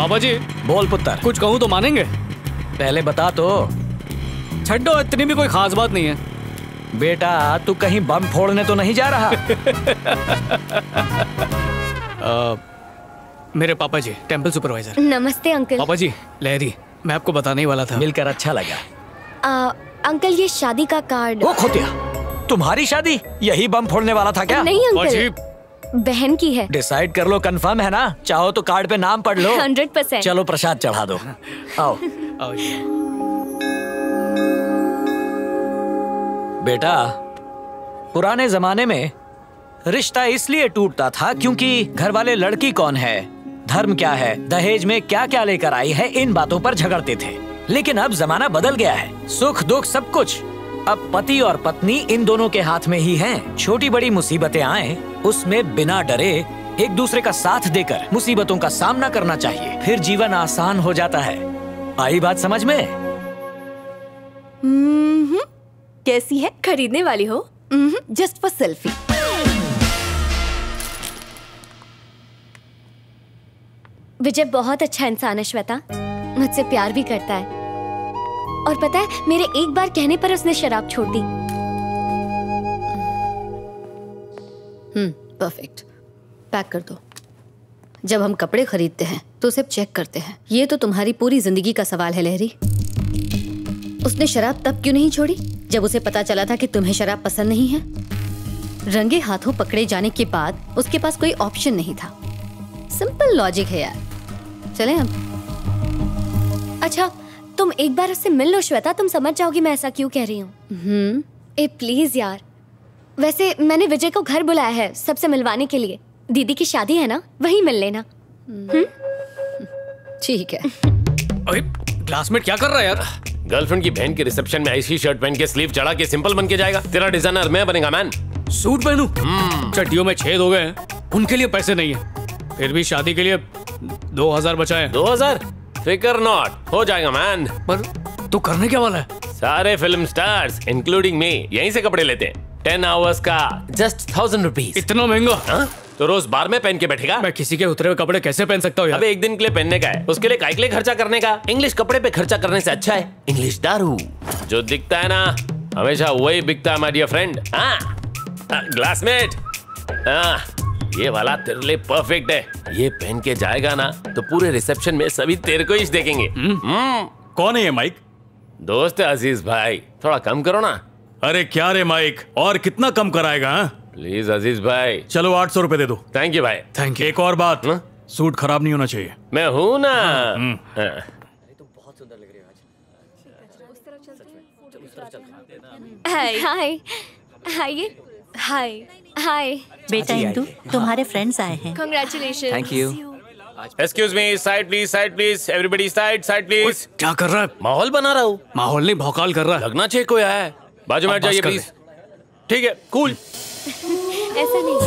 पापा जी। बोल पुत्र। कुछ कहूँ तो मानेंगे? पहले बता तो। छड्डो, इतनी भी कोई खास बात नहीं है। बेटा तू कहीं बम फोड़ने तो नहीं जा रहा? मेरे पापा जी टेंपल सुपरवाइजर। नमस्ते अंकल। पापा जी लहरी, मैं आपको बताने ही वाला था। मिलकर अच्छा लगा। अंकल ये शादी का कार्ड। वो खोतिया, तुम्हारी शादी? यही बम फोड़ने वाला था क्या? नहीं अंकल, बहन की है। डिसाइड कर लो, कंफर्म है ना? चाहो तो कार्ड पे नाम पढ़ लो। 100%। चलो प्रसाद चढ़ा दो। आओ। आओ जी। बेटा, पुराने जमाने में रिश्ता इसलिए टूटता था क्योंकि घर वाले लड़की कौन है, धर्म क्या है, दहेज में क्या क्या लेकर आई है, इन बातों पर झगड़ते थे। लेकिन अब जमाना बदल गया है, सुख दुख सब कुछ अब पति और पत्नी इन दोनों के हाथ में ही हैं। छोटी बड़ी मुसीबतें आए उसमें बिना डरे एक दूसरे का साथ देकर मुसीबतों का सामना करना चाहिए, फिर जीवन आसान हो जाता है। आई बात समझ में? कैसी है? खरीदने वाली हो? Just for selfie. विजय बहुत अच्छा इंसान है श्वेता, मुझसे प्यार भी करता है और पता है मेरे एक बार कहने पर उसने शराब छोड़ दी। परफेक्ट। पैक कर दो। जब हम कपड़े खरीदते हैं तो उसे चेक करते हैं। ये तो तुम्हारी पूरी जिंदगी का सवाल है लहरी। उसने शराब तब क्यों नहीं छोड़ी जब उसे पता चला था कि तुम्हें शराब पसंद नहीं है? रंगे हाथों पकड़े जाने के बाद उसके पास कोई ऑप्शन नहीं था। सिंपल लॉजिक है यार। चलें अब। अच्छा तुम एक बार उससे मिल लो श्वेता, तुम समझ जाओगी मैं ऐसा क्यों कह रही हूँ। ए प्लीज यार। वैसे मैंने विजय को घर बुलाया है सबसे मिलवाने के लिए। दीदी की शादी है ना, वहीं मिल लेना। ठीक है। अरे क्लासमेट क्या कर रहा है यार? गर्लफ्रेंड की बहन के रिसेप्शन में ऐसी शर्ट पहन के स्लीव चढ़ा के सिंपल बन के जाएगा? तेरा डिजाइनर मैं बनेगा मैन। सूट पहनूं? चड्डियों में छेद हो गए हैं, उनके लिए पैसे नहीं है, फिर भी शादी के लिए 2000 बचाए। 2000? फिकर नॉट, हो जाएगा मैन। पर तू करने क्या वाला है? सारे फिल्म स्टार्स इंक्लूडिंग मी यहीं से कपड़े लेते हैं। 10 आवर्स का जस्ट 1000 रुपीज। इतना महंगा? तो रोज बार में पहन के बैठेगा? मैं किसी के उतरे हुए कपड़े कैसे पहन सकता हूँ यार? अबे एक दिन के लिए पहनने का है, उसके लिए काय के लिए खर्चा करने का? इंग्लिश कपड़े पे खर्चा करने से अच्छा है इंग्लिश दारू। जो दिखता है ना हमेशा वही बिकता है माय डियर फ्रेंड। ग्लासमेट, ये वाला तेरे लिए परफेक्ट है। ये पहन के जाएगा ना तो पूरे रिसेप्शन में सभी तेरे को ही देखेंगे। कौन है ये माइक? दोस्त है अजीज भाई, थोड़ा कम करो ना। अरे क्या रे माइक, और कितना कम कराएगा? प्लीज अजीज भाई। चलो 800 रुपए दे दो। थैंक यू भाई। Thank you. एक और बात, सूट खराब नहीं होना चाहिए। मैं हूँ ना। हाय हाय हाय हाय हाय। बेटा इंदु, तुम्हारे फ्रेंड्स आए हैं। Congratulation. Thank you. Excuse me, side please, everybody side please. क्या कर रहा है? माहौल बना रहा हूँ। माहौल नहीं, भौकाल कर रहा है। लगना चाहिए कोई आया है। बाजू में हट जाइए प्लीज। ठीक है, कूल। ऐसा नहीं।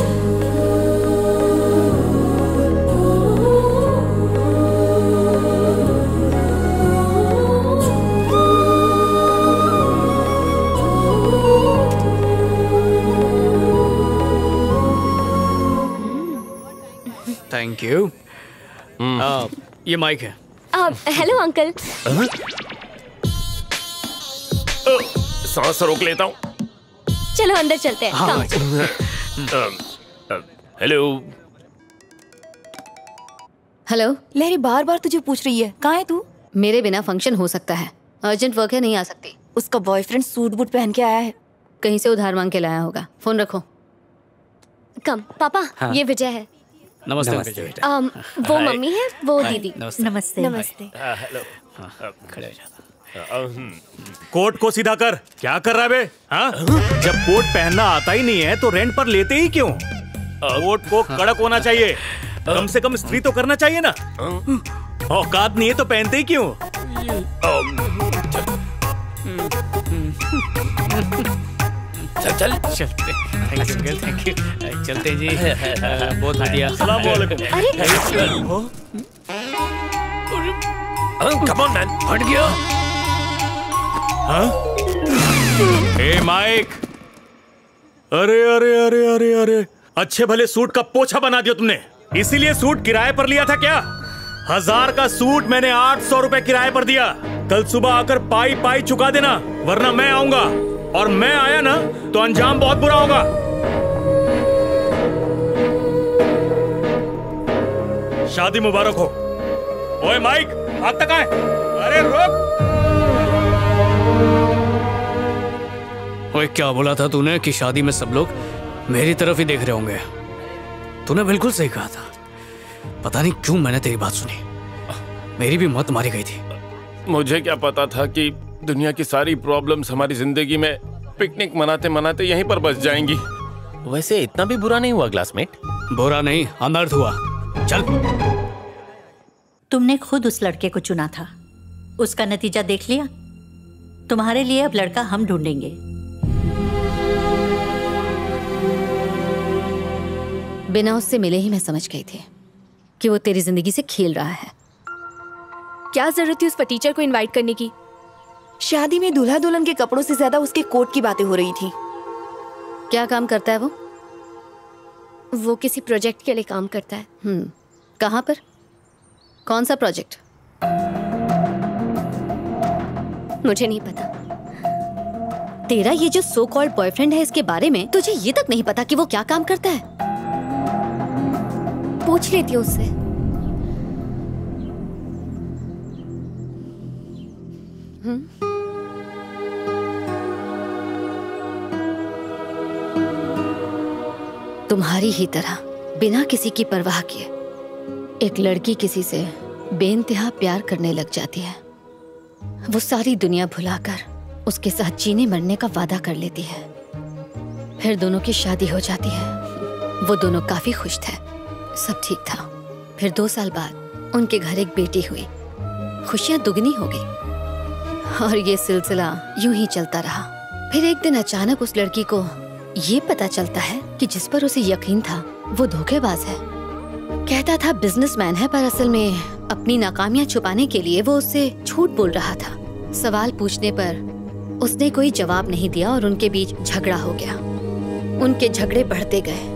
Thank you. ये माइक है। Hello uncle. सांस रोक लेता हूँ। चलो अंदर चलते हैं। हाँ, हेलो। हेलो। लहरी बार बार तुझे पूछ रही है, कहाँ है तू? मेरे बिना फंक्शन हो सकता है, अर्जेंट वर्क है, नहीं आ सकती। उसका बॉयफ्रेंड सूट बूट पहन के आया है, कहीं से उधार मांग के लाया होगा। फोन रखो। कम पापा। हाँ। ये विजय है। नमस्ते। वो मम्मी है, वो दीदी। नमस्ते। नमस्ते। हेलो। खड़े हो जा। कोट को सीधा कर। क्या कर रहा है बे? हाँ? जब कोट पहनना आता ही नहीं है तो रेंट पर लेते ही क्यों? कोट को कड़क होना चाहिए, कम से कम इस्त्री तो करना चाहिए ना। औकात नहीं है तो पहनते ही क्यों? चल चलते। Thank you. चलते जी। बहुत बढ़िया। सलाम वालेकुम। Come on man. हट गया। ए माइक, अरे अरे अरे अरे अरे, अच्छे भले सूट का पोछा बना दिया तुमने। इसीलिए सूट किराए पर लिया था क्या? 1000 का सूट मैंने 800 रुपए किराए पर दिया। कल सुबह आकर पाई पाई चुका देना, वरना मैं आऊंगा, और मैं आया ना तो अंजाम बहुत बुरा होगा। शादी मुबारक हो। ओए माइक, हाथ तक आए। अरे रोक। ओए क्या बोला था तूने कि शादी में सब लोग मेरी तरफ ही देख रहे होंगे? तूने बिल्कुल सही कहा था। पता नहीं क्यों मैंने तेरी बात सुनी, मेरी भी मौत मारी गई थी। मुझे क्या पता था कि दुनिया की सारी प्रॉब्लम्स हमारी जिंदगी में पिकनिक मनाते मनाते यहीं पर बस जाएंगी। वैसे इतना भी बुरा नहीं हुआ क्लासमेट। बुरा नहीं, अनर्थ हुआ। चल। तुमने खुद उस लड़के को चुना था, उसका नतीजा देख लिया। तुम्हारे लिए अब लड़का हम ढूंढेंगे। बिना उससे मिले ही मैं समझ गई थी कि वो तेरी जिंदगी से खेल रहा है। क्या जरूरत थी उस पर टीचर को इनवाइट करने की? शादी में दूल्हा दुल्हन के कपड़ों से ज्यादा उसके कोट की बातें हो रही थी। क्या काम करता है वो? वो किसी प्रोजेक्ट के लिए काम करता है। कहाँ पर? कौन सा प्रोजेक्ट? मुझे नहीं पता। तेरा ये जो सो कॉल्ड बॉयफ्रेंड है, इसके बारे में तुझे ये तक नहीं पता कि वो क्या काम करता है? पूछ लेती हूँ उससे। तुम्हारी ही तरह बिना किसी की परवाह किए एक लड़की किसी से बेइंतहा प्यार करने लग जाती है। वो सारी दुनिया भुलाकर उसके साथ जीने मरने का वादा कर लेती है। फिर दोनों की शादी हो जाती है। वो दोनों काफी खुश थे, सब ठीक था। फिर 2 साल बाद उनके घर एक बेटी हुई। खुशियां दुगनी हो गई और ये सिलसिला यूं ही चलता रहा। फिर एक दिन अचानक उस लड़की को ये पता चलता है कि जिस पर उसे यकीन था वो धोखेबाज है। कहता था बिजनेसमैन है, पर असल में अपनी नाकामियां छुपाने के लिए वो उससे झूठ बोल रहा था। सवाल पूछने पर उसने कोई जवाब नहीं दिया और उनके बीच झगड़ा हो गया। उनके झगड़े बढ़ते गए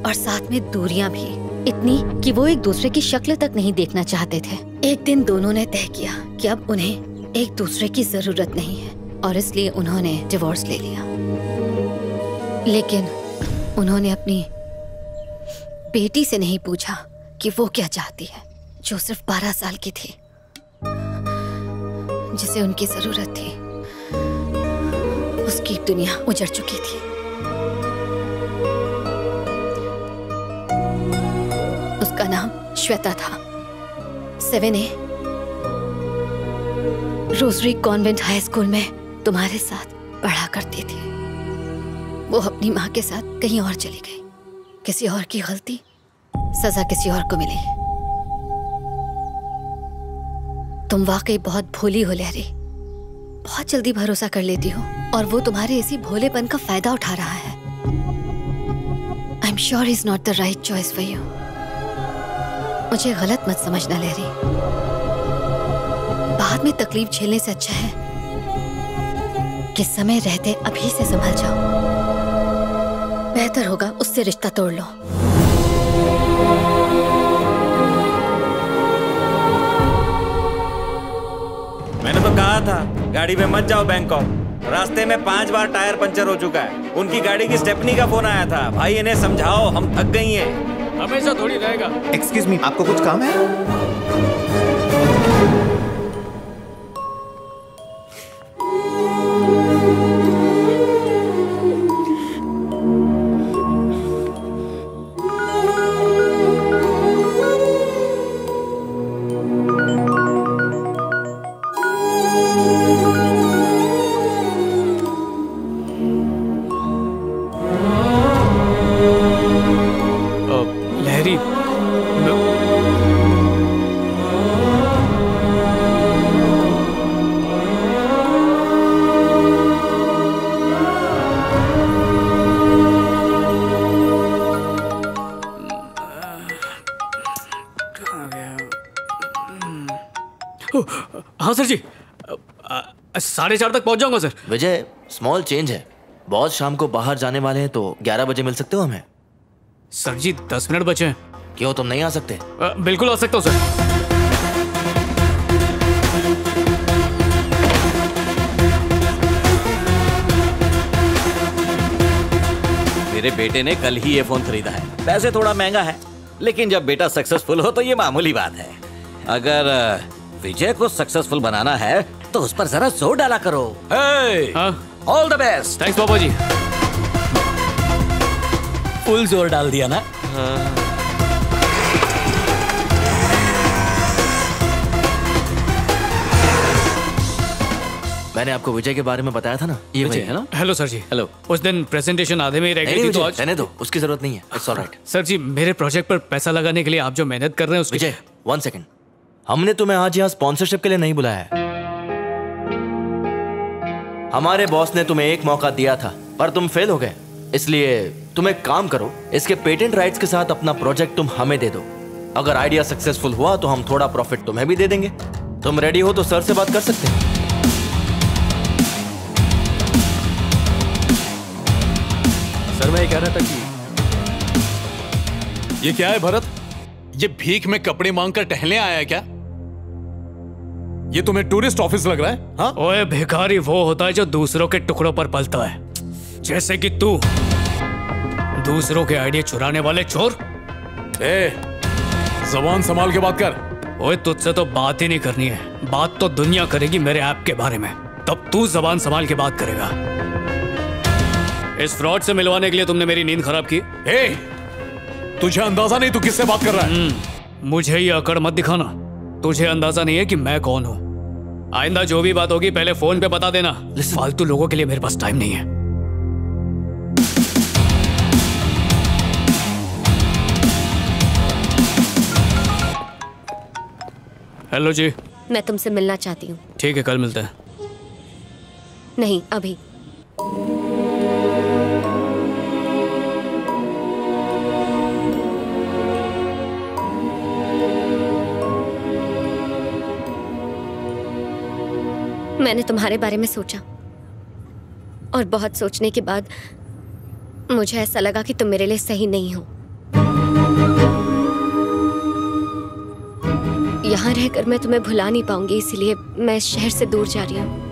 और साथ में दूरियां भी, इतनी कि वो एक दूसरे की शक्ल तक नहीं देखना चाहते थे। एक दिन दोनों ने तय किया कि अब उन्हें एक दूसरे की जरूरत नहीं है और इसलिए उन्होंने डिवोर्स ले लिया। लेकिन उन्होंने अपनी बेटी से नहीं पूछा कि वो क्या चाहती है, जो सिर्फ 12 साल की थी, जिसे उनकी जरूरत थी। उसकी दुनिया उजड़ चुकी थी। उसका नाम श्वेता था। 7A rosary convent high school में तुम्हारे साथ पढ़ा करती थी। वो अपनी माँ के साथ कहीं और चली गई। किसी और की गलती, सजा किसी और को मिली। तुम वाकई बहुत भोली हो लहरी, बहुत जल्दी भरोसा कर लेती हो और वो तुम्हारे इसी भोलेपन का फायदा उठा रहा है। I am sure is not the right choice for you. मुझे गलत मत समझना लहरी, बाद में तकलीफ झेलने से अच्छा है कि समय रहते अभी से संभल जाओ। बेहतर होगा उससे रिश्ता तोड़ लो। मैंने तो कहा था गाड़ी में मत जाओ बैंकॉक। रास्ते में 5 बार टायर पंचर हो चुका है। उनकी गाड़ी की स्टेपनी का फोन आया था, भाई इन्हें समझाओ, हम थक गई हैं। हमेशा थोड़ी रहेगा। एक्सक्यूज मी, आपको कुछ काम है? लहरी, हाँ सर जी, 4:30 तक पहुंच जाऊंगा सर। विजय, स्मॉल चेंज है। बॉस शाम को बाहर जाने वाले हैं तो 11 बजे मिल सकते हो हमें? सर जी 10 मिनट बचे हैं। क्यों, तुम नहीं आ सकते? बिल्कुल आ सकता हूँ सर। मेरे बेटे ने कल ही ये फोन खरीदा है। वैसे थोड़ा महंगा है, लेकिन जब बेटा सक्सेसफुल हो तो ये मामूली बात है। अगर विजय को सक्सेसफुल बनाना है तो उस पर जरा जोर डाला करो। All the best. थैंक्स पापा जी। फुल जोर डाल दिया ना? मैंने आपको विजय के बारे में बताया था ना, ये वही है ना? हेलो सर जी। हेलो। उस दिन प्रेजेंटेशन आधे में ही रह गई थी तो आज। रहने दो, उसकी जरूरत नहीं है। It's alright. सर जी, मेरे प्रोजेक्ट पर पैसा लगाने के लिए आप जो मेहनत कर रहे हैं उसके विजय, 1 सेकंड। हमने तुम्हें आज यहाँ स्पॉन्सरशिप के लिए नहीं बुलाया है। हमारे बॉस ने तुम्हें एक मौका दिया था पर तुम फेल हो गए, इसलिए तुम एक काम करो, इसके पेटेंट राइट्स के साथ अपना प्रोजेक्ट तुम हमें दे दो। अगर आइडिया सक्सेसफुल हुआ तो हम थोड़ा प्रॉफिट तुम्हें भी दे देंगे। तुम रेडी हो तो सर से बात कर सकते हैं। सर मैं ये कह रहा था कि ये क्या है भरत? ये भीख में कपड़े मांग कर टहलने आया है क्या? ये तुम्हें टूरिस्ट ऑफिस लग रहा है? हाँ? ओए भिखारी वो होता है जो दूसरों के टुकड़ों पर पलता है, जैसे कि तू। दूसरों के आइडिया चुराने वाले चोर। जबान संभाल के बात कर। ओए तुझसे तो बात ही नहीं करनी है, बात तो दुनिया करेगी मेरे ऐप के बारे में, तब तू जबान संभाल के बात करेगा। इस फ्रॉड से मिलवाने के लिए तुमने मेरी नींद खराब की। तुझे अंदाजा नहीं तू किससे बात कर रहा है? मुझे ये अकड़ मत दिखाना। तुझे अंदाजा नहीं है कि मैं कौन हूं। आइंदा जो भी बात होगी पहले फोन पे बता देना। फालतू लोगों के लिए मेरे पास टाइम नहीं है। हेलो जी। मैं तुमसे मिलना चाहती हूँ। ठीक है, कल मिलते हैं। नहीं, अभी। मैंने तुम्हारे बारे में सोचा और बहुत सोचने के बाद मुझे ऐसा लगा कि तुम मेरे लिए सही नहीं हो। यहाँ रहकर मैं तुम्हें भुला नहीं पाऊंगी, इसलिए मैं इस शहर से दूर जा रही हूँ।